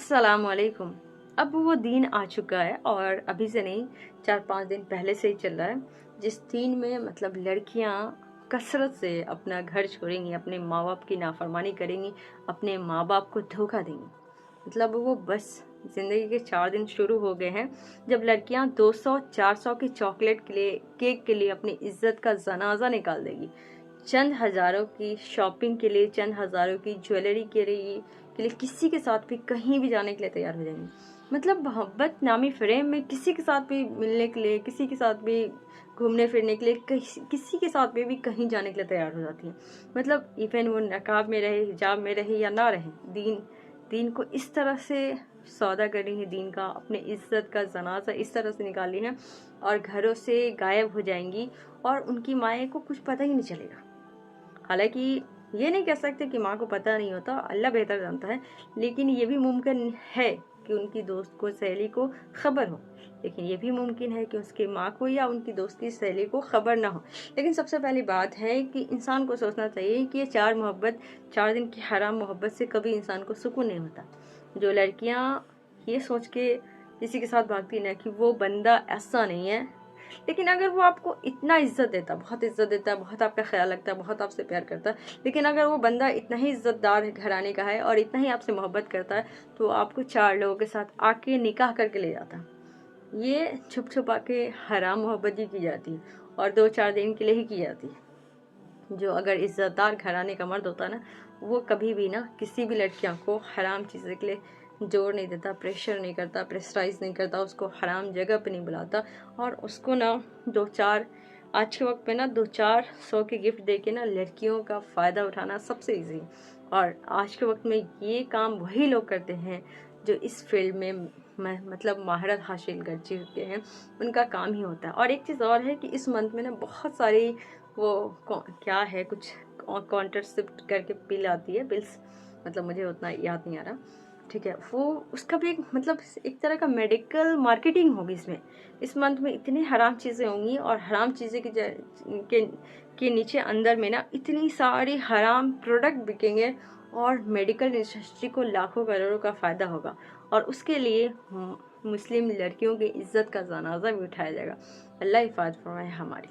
अस्सलामुअलैकुम। अब वो दिन आ चुका है और अभी से नहीं, 4-5 दिन पहले से ही चल रहा है, जिस दिन में मतलब लड़कियां कसरत से अपना घर छोड़ेंगी, अपने माँ बाप की नाफरमानी करेंगी, अपने माँ बाप को धोखा देंगी। मतलब वो बस ज़िंदगी के 4 दिन शुरू हो गए हैं जब लड़कियां 200-400 की चॉकलेट के लिए, केक के लिए अपनी इज्जत का जनाजा निकाल देगी। चंद हज़ारों की शॉपिंग के लिए, चंद हज़ारों की ज्वेलरी के लिए किसी के साथ भी कहीं भी जाने के लिए तैयार हो जाएंगी। मतलब मोहब्बत नामी फ्रेम में किसी के साथ भी मिलने के लिए, किसी के साथ भी घूमने फिरने के लिए, किसी के साथ भी कहीं जाने के लिए तैयार हो जाती है। मतलब इवन वो नकाब में रहे, हिजाब में रहे या ना रहे, दीन को इस तरह से सौदा करी है, दीन का, अपने इज्जत का जनाजा इस तरह से निकाली है और घरों से गायब हो जाएंगी और उनकी माएँ को कुछ पता ही नहीं चलेगा। हालांकि ये नहीं कह सकते कि माँ को पता नहीं होता, अल्लाह बेहतर जानता है, लेकिन ये भी मुमकिन है कि उनकी दोस्त को, सहेली को खबर हो, लेकिन ये भी मुमकिन है कि उसकी माँ को या उनकी दोस्त की सहेली को खबर ना हो। लेकिन सबसे पहली बात है कि इंसान को सोचना चाहिए कि ये 4 दिन की हराम मोहब्बत से कभी इंसान को सुकून नहीं होता। जो लड़कियाँ ये सोच के किसी के साथ भागती ना कि वो बंदा ऐसा नहीं है, लेकिन अगर वो आपको इतना इज्जत देता, बहुत इज्जत देता, बहुत आपका ख्याल रखता है, बहुत आपसे प्यार करता है, लेकिन अगर वो बंदा इतना ही इज्जतदार घराने का है और इतना ही आपसे मोहब्बत करता है, तो आपको 4 लोगों के साथ आके निकाह करके ले जाता। ये छुप छुप आके हराम मोहब्बत ही की जाती है और 2-4 दिन के लिए ही की जाती है। जो अगर इज्जतदार घराने का मर्द होता ना, वो कभी भी ना किसी भी लड़कियों को हराम चीज़ें के लिए जोर नहीं देता, प्रेशर नहीं करता, प्रेशराइज नहीं करता, उसको हराम जगह पे नहीं बुलाता और उसको ना 2-4 आज के वक्त पे ना 2-400 के गिफ्ट दे के ना लड़कियों का फ़ायदा उठाना सबसे ईजी है। और आज के वक्त में ये काम वही लोग करते हैं जो इस फील्ड में मतलब महारत हासिल कर चुके हैं, उनका काम ही होता है। और एक चीज़ और है कि इस मंथ में ना बहुत सारी वो क्या है, कुछ कॉन्ट्रासेप्ट करके पिल आती है, पिल्स, मतलब मुझे उतना याद नहीं आ रहा, ठीक है, वो उसका भी एक मतलब एक तरह का मेडिकल मार्केटिंग होगी इसमें। इस मंथ में इतनी हराम चीज़ें होंगी और हराम चीज़ें के नीचे अंदर में ना इतनी सारी हराम प्रोडक्ट बिकेंगे और मेडिकल इंडस्ट्री को लाखों करोड़ों का फ़ायदा होगा और उसके लिए मुस्लिम लड़कियों की इज्जत का जनाजा भी उठाया जाएगा। अल्लाह हिफाज़त फरमाए हमारी।